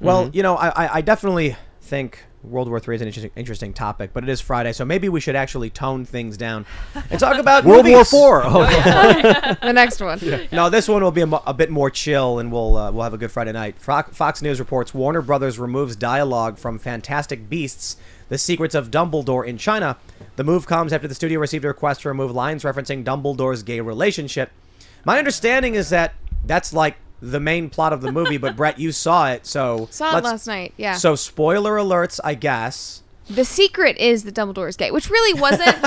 Well, I definitely think World War III is an interesting topic, but it is Friday, so maybe we should actually tone things down and talk about World War movies. IV. The next one. No, this one will be a bit more chill, and we'll have a good Friday night. Fox News reports Warner Brothers removes dialogue from Fantastic Beasts: The Secrets of Dumbledore in China. The move comes after the studio received a request to remove lines referencing Dumbledore's gay relationship. My understanding is that that's like the main plot of the movie, but Brett, you saw it, so... Saw it last night, yeah. So spoiler alerts, I guess. The secret is that Dumbledore is gay, which really wasn't...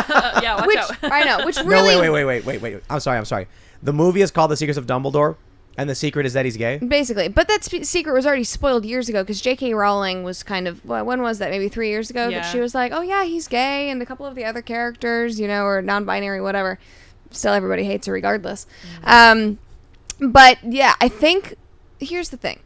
Yeah, watch out. I know, which really... No, wait. I'm sorry. The movie is called The Secrets of Dumbledore, and the secret is that he's gay? Basically. But that secret was already spoiled years ago, because J.K. Rowling was kind of... when was that? Maybe 3 years ago? Yeah. That she was like, oh yeah, he's gay, and a couple of the other characters, or non-binary, whatever. Still, everybody hates her regardless. But, yeah, I think... Here's the thing.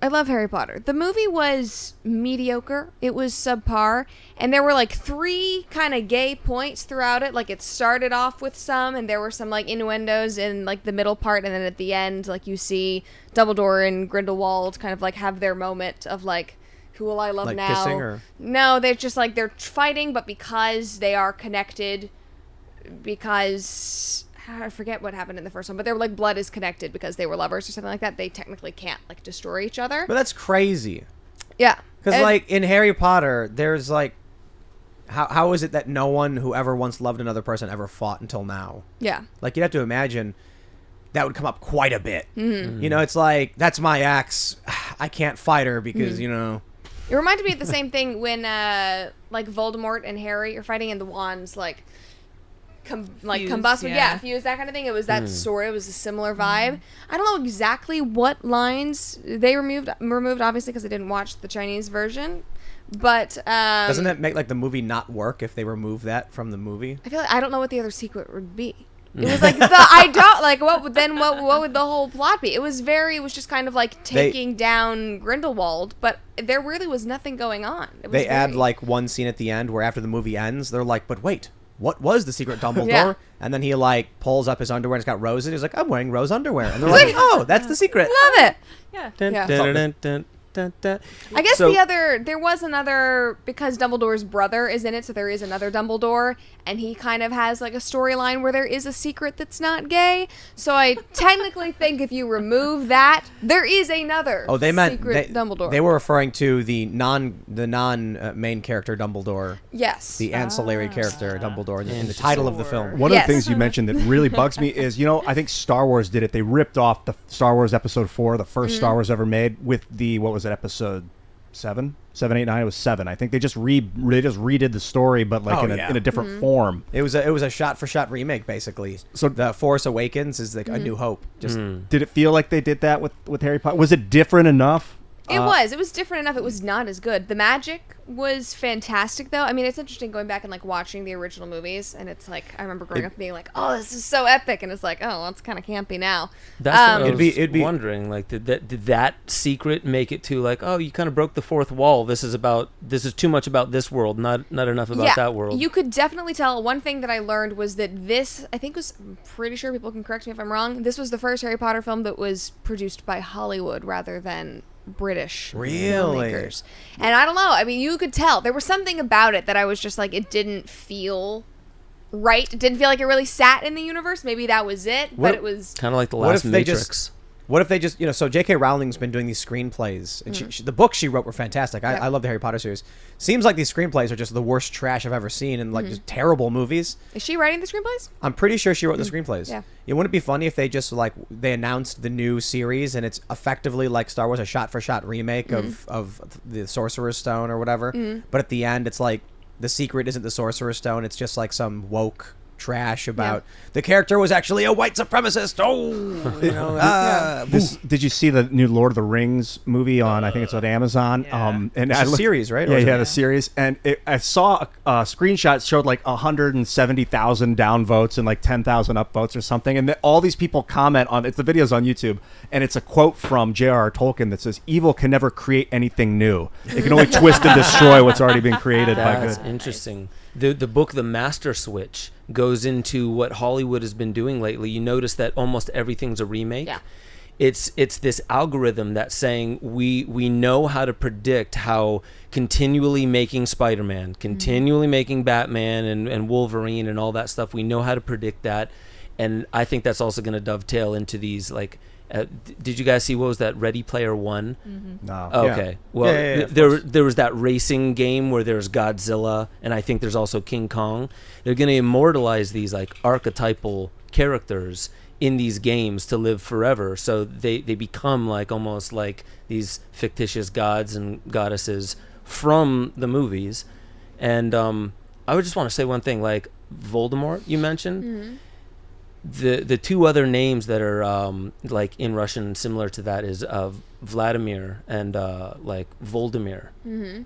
I love Harry Potter. The movie was mediocre. It was subpar. And there were, 3 kind of gay points throughout it. It started off with some, and there were some, innuendos in, the middle part. And then at the end, you see Dumbledore and Grindelwald kind of, have their moment of, who will I love now? Kissing, or? No, they're just, they're fighting, but because they are connected, because... I forget what happened in the first one, but they were blood is connected because they were lovers or something like that. They technically can't destroy each other. But that's crazy. Yeah. Because in Harry Potter, there's how is it that no one who ever once loved another person ever fought until now? Yeah. You'd have to imagine that would come up quite a bit. Mm-hmm. It's that's my ex. I can't fight her because, It reminded me of the same thing when Voldemort and Harry are fighting and the wands combust, fuse, that kind of thing. It was that story. It was a similar vibe. I don't know exactly what lines they removed obviously because I didn't watch the Chinese version, but doesn't that make the movie not work if they remove that from the movie? I feel I don't know what the other secret would be. It was what would the whole plot be? It was just kind of taking down Grindelwald, but there really was nothing going on. They add one scene at the end where after the movie ends, they're but wait, what was the secret Dumbledore? Yeah. And then he pulls up his underwear and it's got roses. He's I'm wearing rose underwear. And they're oh, that's the secret. Love it. Yeah. I guess there was another, because Dumbledore's brother is in it, so there is another Dumbledore, and he kind of has a storyline where there is a secret that's not gay. So I technically think if you remove that, there is another secret Dumbledore. They were referring to the non main character Dumbledore. Yes. The ancillary character Dumbledore in the title of the film. One of the things you mentioned that really bugs me is, I think Star Wars did it. They ripped off the Star Wars Episode 4, the first Star Wars ever made, with the, what was it, Episode 7, 8, 9? It was 7. I think they just redid the story, but in a different form. It was a shot-for-shot remake, basically. So The Force Awakens is a New Hope. Did it feel like they did that with Harry Potter? Was it different enough? It was different enough. It was not as good. The magic was fantastic, though. I mean, it's interesting going back and watching the original movies, and it's I remember growing up being oh, this is so epic, and it's oh, well, it's kind of campy now. That's what I was wondering. Did that secret make it to oh, you kind of broke the fourth wall? This is too much about this world, not enough about that world. You could definitely tell. One thing that I learned was that this, I'm pretty sure people can correct me if I'm wrong, this was the first Harry Potter film that was produced by Hollywood rather than British filmmakers. And I don't know, I mean, you could tell there was something about it that I was just it didn't feel right. It didn't feel like it really sat in the universe. Maybe that was it, but it was kind of like the last Matrix. What if they just, so J.K. Rowling's been doing these screenplays, and the books she wrote were fantastic. I love the Harry Potter series. Seems like these screenplays are just the worst trash I've ever seen, and just terrible movies. Is she writing the screenplays? I'm pretty sure she wrote the screenplays. Yeah. It wouldn't be funny if they just they announced the new series, and it's effectively like Star Wars, a shot-for-shot remake of the Sorcerer's Stone or whatever. But at the end, it's the secret isn't the Sorcerer's Stone. It's just some woke trash about the character was actually a white supremacist. Did you see the new Lord of the Rings movie on? I think it's on Amazon. And it's a series, right? Yeah, the series. And I saw a screenshot showed 170,000 downvotes and 10,000 upvotes or something. And all these people comment on it. The video's on YouTube, and it's a quote from J.R.R. Tolkien that says, "Evil can never create anything new. It can only twist and destroy what's already been created by good." That's interesting. The book The Master Switch goes into what Hollywood has been doing lately. You notice that almost everything's a remake. Yeah. it's this algorithm that's saying we know how to predict how continually making Spider-Man, continually making Batman and Wolverine and all that stuff, we know how to predict that. And I think that's also going to dovetail into these, like, did you guys see, what was that, Ready Player One? No. Okay. Yeah. Well, Yeah, there was that racing game where there's Godzilla, and I think there's also King Kong. They're going to immortalize these, like, archetypal characters in these games to live forever. So they become, like, almost like these fictitious gods and goddesses from the movies. And I would just want to say one thing, like Voldemort you mentioned. The two other names that are like in Russian similar to that is Vladimir and like Voldemir.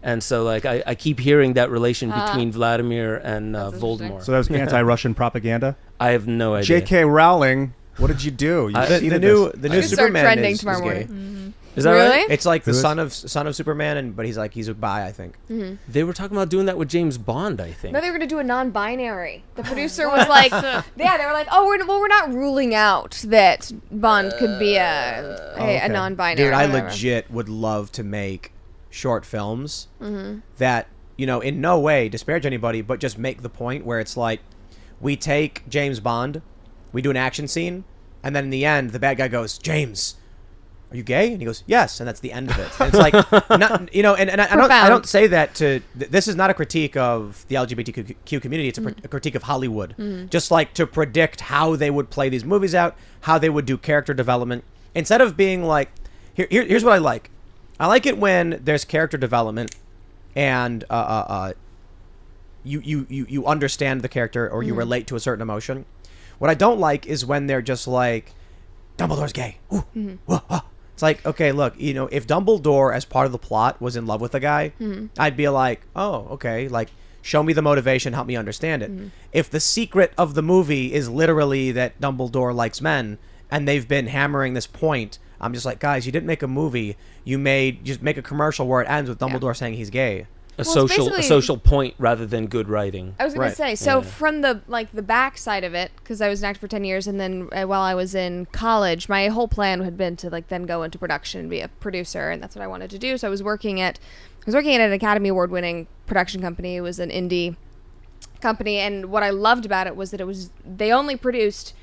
And so, like, I keep hearing that relation between Vladimir and Voldemort. So that was anti-Russian propaganda. I have no idea. J.K. Rowling, what did you do? You The new Start Superman trending is tomorrow gay. morning. Is that Really? right? It's like the Who is? son of Superman, but he's a bi, I think. They were talking about doing that with James Bond, I think. No, they were gonna do a non-binary. The producer was like, yeah, they were like, oh, we're not ruling out that Bond could be a non-binary. Dude, I whatever. legit would love to make short films that, you know, in no way disparage anybody, but just make the point where it's like, we take James Bond, we do an action scene, and then in the end, the bad guy goes, James, are you gay? And he goes, yes, and that's the end of it. And it's like, not, you know, and I don't say that to. This is not a critique of the LGBTQ community. It's a critique of Hollywood. Just like to predict how they would play these movies out, how they would do character development, instead of being like, here's what I like. I like it when there's character development, and you understand the character or you relate to a certain emotion. What I don't like is when they're just like, Dumbledore's gay. Ooh, whoa, whoa. It's like, okay, look, you know, if Dumbledore as part of the plot was in love with a guy, I'd be like, oh, okay, like, show me the motivation, help me understand it. If the secret of the movie is literally that Dumbledore likes men, and they've been hammering this point, I'm just like, guys, you didn't make a movie, just make a commercial where it ends with Dumbledore saying he's gay. A social point rather than good writing. I was going to say, so from the back side of it, because I was an actor for 10 years, and then while I was in college, my whole plan had been to then go into production and be a producer, and that's what I wanted to do. So I was working at an Academy Award winning production company. It was an indie company, and what I loved about it was that they only produced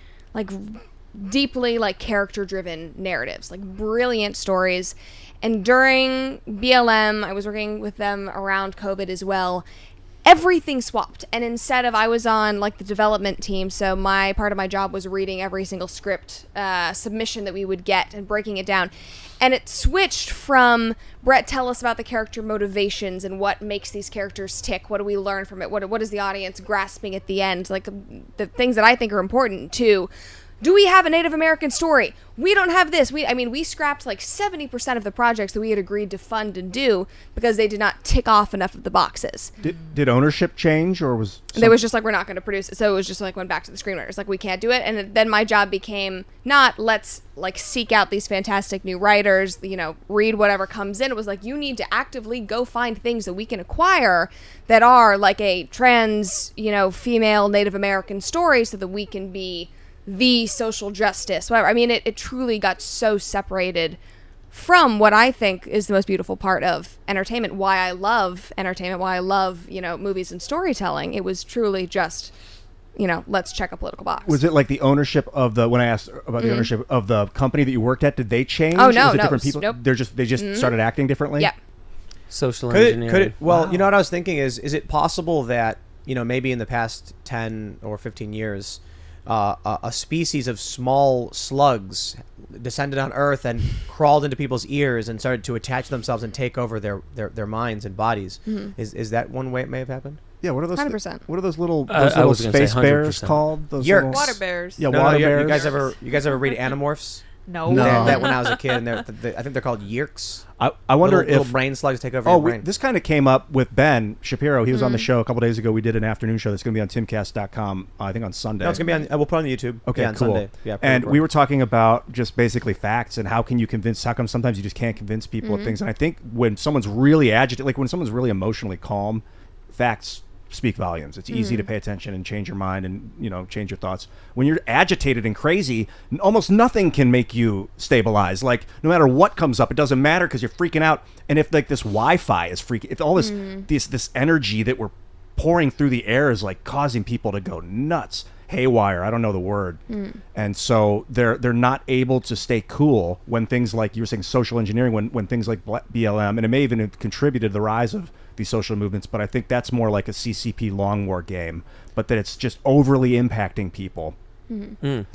deeply character driven narratives, brilliant stories. And during BLM, I was working with them around COVID as well. Everything swapped. And instead of, I was on the development team, so part of my job was reading every single script submission that we would get and breaking it down. And it switched from, Brett, tell us about the character motivations and what makes these characters tick. What do we learn from it? What is the audience grasping at the end? The things that I think are important, to, do we have a Native American story? We don't have this. We scrapped 70% of the projects that we had agreed to fund and do because they did not tick off enough of the boxes. Did ownership change, or was They was just we're not going to produce it. So it was just went back to the screenwriters. We can't do it. And then my job became not let's seek out these fantastic new writers, read whatever comes in. It was you need to actively go find things that we can acquire that are a trans, female Native American story so that we can be the social justice, whatever. It truly got so separated from what I think is the most beautiful part of entertainment, why I love entertainment, why I love, movies and storytelling. It was truly just, let's check a political box. Was it the ownership of when I asked about the ownership of the company that you worked at, did they change? Oh, no, Was it no. different people? Nope. They just started acting differently? Yeah. Social Could engineering. it, well, wow. You know what I was thinking is it possible that, maybe in the past 10 or 15 years, a species of small slugs descended on Earth and crawled into people's ears and started to attach themselves and take over their minds and bodies. Is that one way it may have happened? Yeah. What are those? 100%. What are those little say space bears 100%. called? Those Yerks. little- Water bears. Yeah, water bears. You guys ever read Animorphs? No. No. That when I was a kid, and I think they're called Yerks. I wonder little if brain slugs take over your brain. this kind of came up with Ben Shapiro. He was on the show a couple days ago. We did an afternoon show that's going to be on Timcast.com. I think on Sunday. No, it's gonna be on. We'll put it on YouTube. Okay, on cool. Sunday. Yeah, and we were talking about just basically facts and how come sometimes you just can't convince people of things. And I think when someone's really agitated, when someone's really emotionally calm, facts speak volumes. It's easy to pay attention and change your mind and, change your thoughts. When you're agitated and crazy, almost nothing can make you stabilize. Like, no matter what comes up, it doesn't matter because you're freaking out. And if like this Wi-Fi is freaking, if all this energy that we're pouring through the air is like causing people to go nuts, haywire, I don't know the word. And so they're not able to stay cool when things like you were saying, social engineering, when things like BLM, and it may even have contributed to the rise of these social movements, but I think that's more like a CCP long war game, but that it's just overly impacting people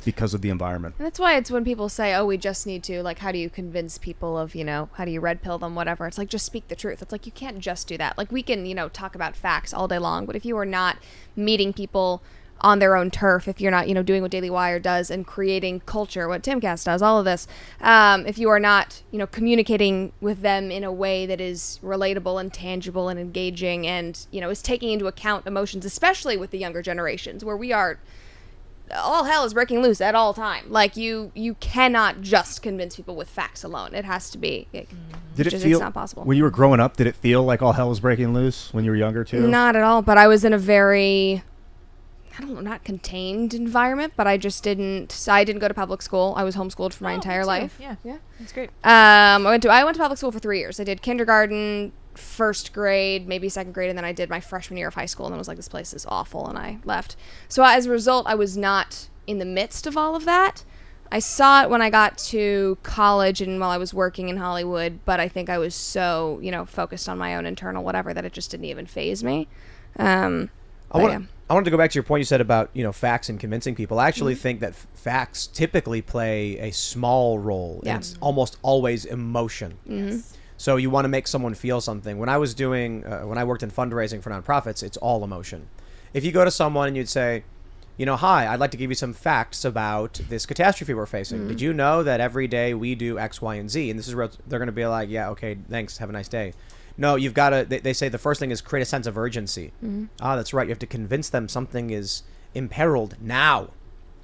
because of the environment. And that's why it's when people say, oh, we just need to, like, how do you convince people of, how do you red pill them, whatever. It's like, just speak the truth. It's like, you can't just do that. Like, we can, talk about facts all day long, but if you are not meeting people on their own turf, if you're not, doing what Daily Wire does and creating culture, what Timcast does, all of this, if you are not, communicating with them in a way that is relatable and tangible and engaging and, is taking into account emotions, especially with the younger generations where we are, all hell is breaking loose at all time. Like, you cannot just convince people with facts alone. It has to be. It's not possible. When you were growing up, did it feel like all hell was breaking loose when you were younger too? Not at all, but I was in a very, I don't know, not contained environment, but I just didn't. So I didn't go to public school. I was homeschooled for my entire life. Yeah, that's great. I went to public school for 3 years. I did kindergarten, first grade, maybe second grade, and then I did my freshman year of high school, and I was like, this place is awful, and I left. So as a result, I was not in the midst of all of that. I saw it when I got to college and while I was working in Hollywood, but I think I was so, focused on my own internal whatever that it just didn't even faze me. I wanted to go back to your point you said about, facts and convincing people. I actually think that facts typically play a small role. Yeah. And it's almost always emotion. Yes. So you want to make someone feel something. When I was when I worked in fundraising for nonprofits, it's all emotion. If you go to someone and you'd say, hi, I'd like to give you some facts about this catastrophe we're facing. Did you know that every day we do X, Y, and Z? And this is where they're going to be like, yeah, okay, thanks, have a nice day. No, you've got to, they say the first thing is create a sense of urgency. That's right. You have to convince them something is imperiled now.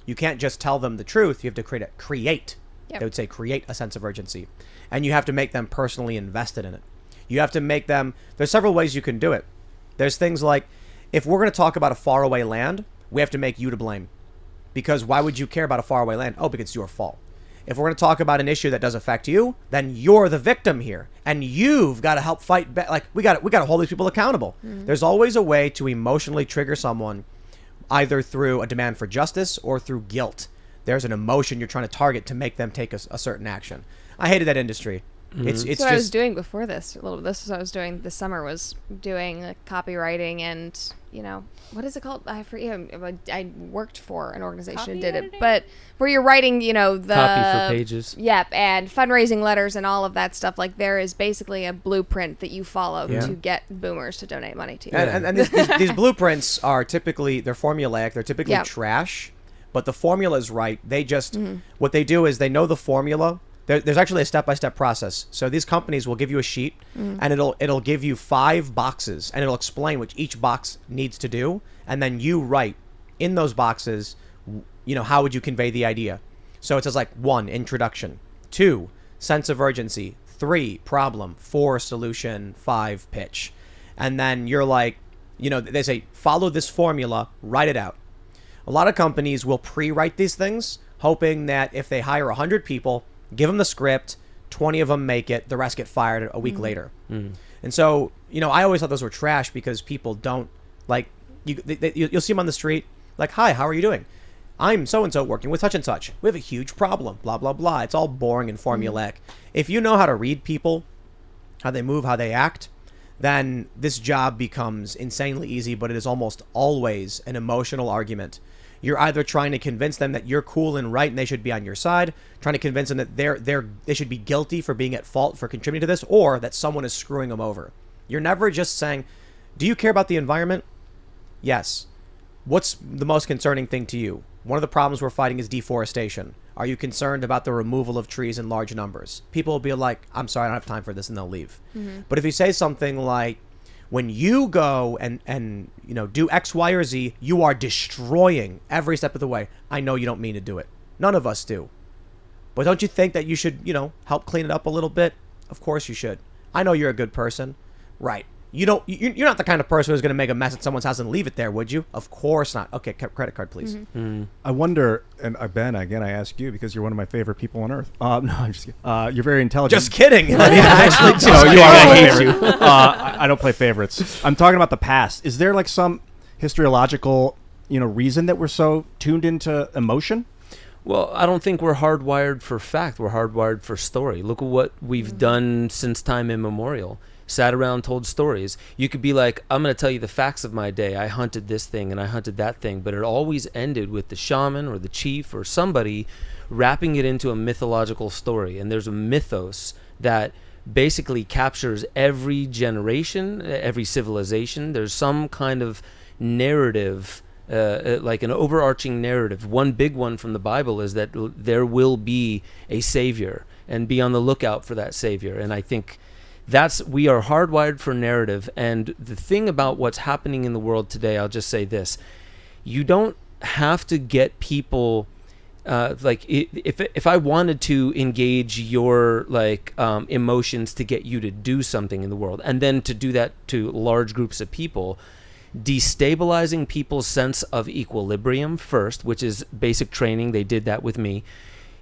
You can't just tell them the truth. You have to create. Yep. They would say create a sense of urgency. And you have to make them personally invested in it. You have to make them, there's several ways you can do it. There's things like, if we're going to talk about a faraway land, we have to make you to blame. Because why would you care about a faraway land? Oh, because it's your fault. If we're going to talk about an issue that does affect you, then you're the victim here, and you've got to help fight back. Like we got to hold these people accountable. There's always a way to emotionally trigger someone, either through a demand for justice or through guilt. There's an emotion you're trying to target to make them take a certain action. I hated that industry. It's That's what I was doing before this. A little. This was what I was doing this summer. Was doing like copywriting and what is it called? I forget. I worked for an organization and did it, but where you're writing, the Copy for pages. Yep, and fundraising letters and all of that stuff. Like there is basically a blueprint that you follow to get boomers to donate money to you. And these blueprints are typically they're formulaic. They're typically trash, but the formula is right. They just what they do is they know the formula. There's actually a step-by-step process. So these companies will give you a sheet, and it'll give you 5 boxes, and it'll explain what each box needs to do, and then you write in those boxes, how would you convey the idea? So it says like 1, introduction, 2, sense of urgency, 3, problem, 4, solution, 5, pitch. And then you're like, they say, follow this formula, write it out. A lot of companies will pre-write these things, hoping that if they hire 100 people, give them the script, 20 of them make it, the rest get fired a week later. And so, I always thought those were trash because people don't, like, you'll see them on the street, like, hi, how are you doing? I'm so-and-so working with such and such. We have a huge problem, blah, blah, blah. It's all boring and formulaic. If you know how to read people, how they move, how they act, then this job becomes insanely easy, but it is almost always an emotional argument. You're either trying to convince them that you're cool and right and they should be on your side, trying to convince them that they should be guilty for being at fault for contributing to this, or that someone is screwing them over. You're never just saying, do you care about the environment? Yes. What's the most concerning thing to you? One of the problems we're fighting is deforestation. Are you concerned about the removal of trees in large numbers? People will be like, I'm sorry, I don't have time for this, and they'll leave. But if you say something like, when you go and do X, Y, or Z, you are destroying every step of the way. I know you don't mean to do it. None of us do. But don't you think that you should, help clean it up a little bit? Of course you should. I know you're a good person. Right. You're not the kind of person who's going to make a mess at someone's house and leave it there, would you? Of course not. Okay, credit card, please. I wonder, and Ben, again, I ask you because you're one of my favorite people on earth. No, I'm just kidding. You're very intelligent. Just kidding. Actually, No, you are my favorite. I don't play favorites. I'm talking about the past. Is there like some historiological, reason that we're so tuned into emotion? Well, I don't think we're hardwired for fact. We're hardwired for story. Look at what we've done since time immemorial. Sat around, told stories. You could be like, I'm going to tell you the facts of my day. I hunted this thing and I hunted that thing. But it always ended with the shaman or the chief or somebody wrapping it into a mythological story. And there's a mythos that basically captures every generation, every civilization. There's some kind of narrative, like an overarching narrative. One big one from the Bible is that there will be a savior, and be on the lookout for that savior. And I think we are hardwired for narrative. And the thing about what's happening in the world today, I'll just say this: you don't have to get people if I wanted to engage your emotions to get you to do something in the world, and then to do that to large groups of people, destabilizing people's sense of equilibrium first, which is basic training. They did that with me.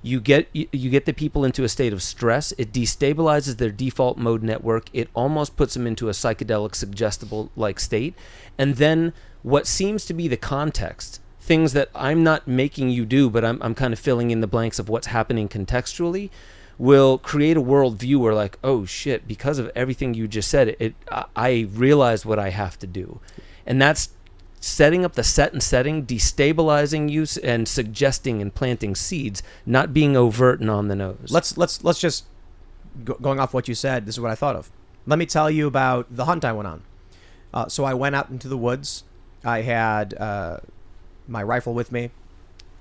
You get the people into a state of stress. It destabilizes their default mode network. It almost puts them into a psychedelic suggestible like state. And then what seems to be the context, things that I'm not making you do, but I'm kind of filling in the blanks of what's happening contextually, will create a worldview where like, oh shit, because of everything you just said, I realize what I have to do. And that's setting up the set and setting, destabilizing you and suggesting and planting seeds, not being overt and on the nose. Let's just going off what you said. This is what I thought of. Let me tell you about the hunt I went on. So I went out into the woods. I had my rifle with me.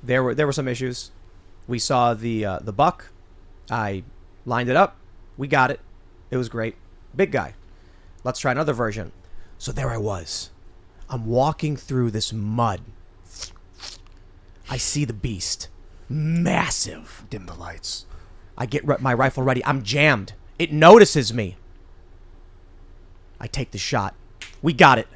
There were some issues. We saw the buck. I lined it up. We got it. It was great. Big guy. Let's try another version. So there I was. I'm walking through this mud. I see the beast. Massive. Dim the lights. I get my rifle ready. I'm jammed. It notices me. I take the shot. We got it.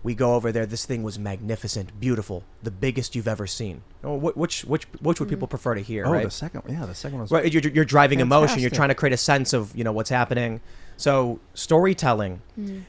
We go over there. This thing was magnificent, beautiful, the biggest you've ever seen. Oh, which would people prefer to hear? Oh, right? the second one was right. You're driving emotion. You're fantastic. trying to create a sense of what's happening. So storytelling.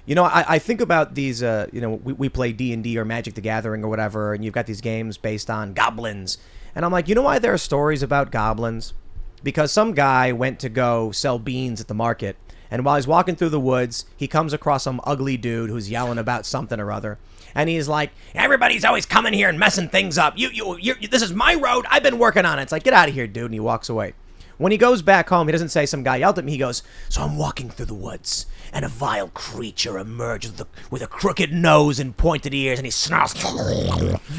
I think about these. We play D&D or Magic the Gathering or whatever, and you've got these games based on goblins, and I'm like, you know why there are stories about goblins? Because some guy went to go sell beans at the market. And while he's walking through the woods, he comes across some ugly dude who's yelling about something or other. And he's like, everybody's always coming here and messing things up. This is my road. I've been working on it. It's like, get out of here, dude. And he walks away. When he goes back home, he doesn't say some guy yelled at me. He goes, so I'm walking through the woods, and a vile creature emerged with a crooked nose and pointed ears, and he snarls.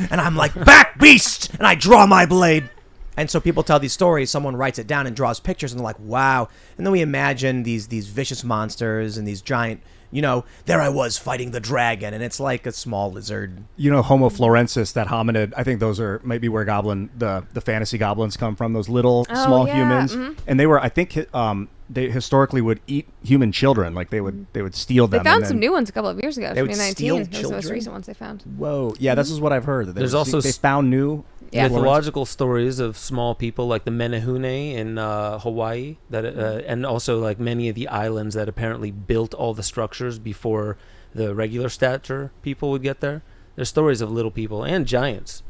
And I'm like, back, beast! And I draw my blade. And so people tell these stories, someone writes it down and draws pictures, and they're like, wow. And then we imagine these vicious monsters and these giant, there I was fighting the dragon, and it's like a small lizard. Homo florensis, that hominid, I think those are maybe where the fantasy goblins come from, those little small humans. Mm-hmm. And they were, I think, they historically would eat human children. Like they would steal them. They found some new ones a couple of years ago. They would 2019. steal Those are the most children? recent ones they found. Whoa. Yeah, this is what I've heard. There's also they found new mythological stories of small people like the Menehune in Hawaii, that and also like many of the islands that apparently built all the structures before the regular stature people would get there. There's stories of little people and giants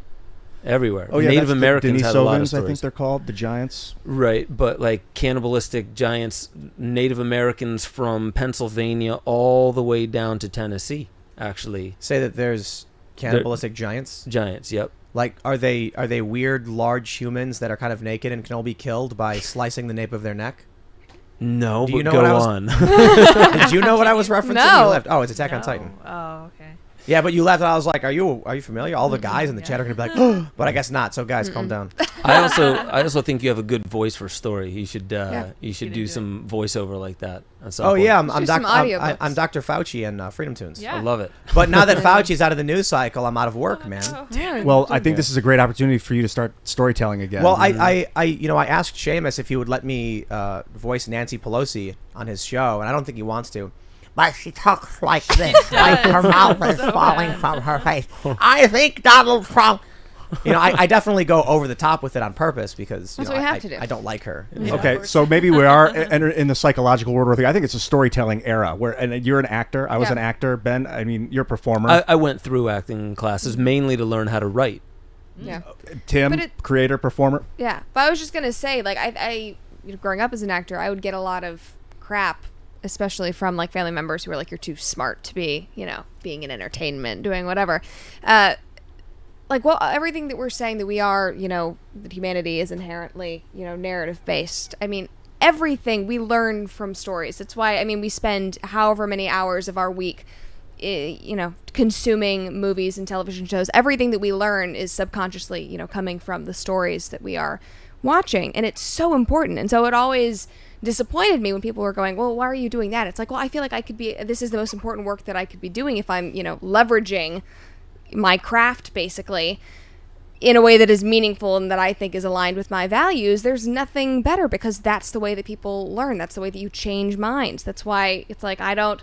everywhere. Oh, yeah, Native Americans had a lot of Denisovans, stories. I think they're called, the giants. Right, but like cannibalistic giants, Native Americans from Pennsylvania all the way down to Tennessee, actually. Say that there's cannibalistic giants? Giants, yep. Like, are they weird, large humans that are kind of naked and can all be killed by slicing the nape of their neck? No, Do but you know go what I was- on. Did you know what I was referencing? No. You left. Oh, it's Attack on Titan. Oh, okay. Yeah, but you left, and I was like, "Are you familiar?" All the guys in the chat are gonna be like, "Oh," but I guess not. So, guys, calm down. I also think you have a good voice for story. You should you should Get do into some voiceover like that. At some Oh point. yeah, Let's do some audiobooks. I'm Dr. Fauci in Freedom Tunes. Yeah. I love it. But now that Fauci's out of the news cycle, I'm out of work, man. Yeah, Well, I think this is a great opportunity for you to start storytelling again. Well, I asked Seamus if he would let me voice Nancy Pelosi on his show, and I don't think he wants to. but she talks like this, like her mouth is falling from her face. I think Donald Trump. I definitely go over the top with it on purpose because That's what we have to do. I don't like her. Okay, so maybe we are in the psychological world. I think it's a storytelling era where, and you're an actor. I was an actor. Ben, I mean, you're a performer. I went through acting classes mainly to learn how to write. Yeah. Tim, creator, performer. Yeah, but I was just gonna say, like, I growing up as an actor, I would get a lot of crap, especially from like family members who were like, "You're too smart to be, being in entertainment, doing whatever." Everything that we're saying that we are, that humanity is inherently, narrative based. I mean, everything we learn from stories. That's why, we spend however many hours of our week, consuming movies and television shows. Everything that we learn is subconsciously, coming from the stories that we are watching. And it's so important. And so it always disappointed me when people were going, well, why are you doing that? It's like, well, I feel like this is the most important work that I could be doing if I'm, leveraging my craft basically in a way that is meaningful and that I think is aligned with my values. There's nothing better, because that's the way that people learn. That's the way that you change minds. That's why it's like, I don't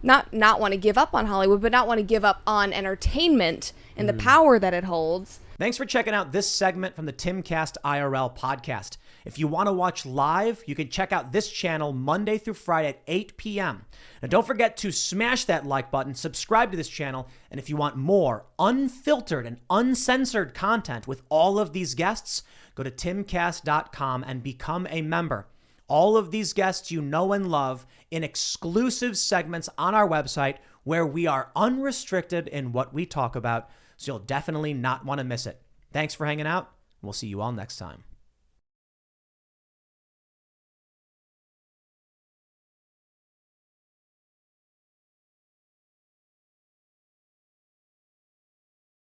not want to give up on Hollywood, but not want to give up on entertainment and the power that it holds. Thanks for checking out this segment from the Timcast IRL podcast. If you want to watch live, you can check out this channel Monday through Friday at 8 p.m. And don't forget to smash that like button, subscribe to this channel, and if you want more unfiltered and uncensored content with all of these guests, go to timcast.com and become a member. All of these guests you know and love in exclusive segments on our website where we are unrestricted in what we talk about, so you'll definitely not want to miss it. Thanks for hanging out. We'll see you all next time.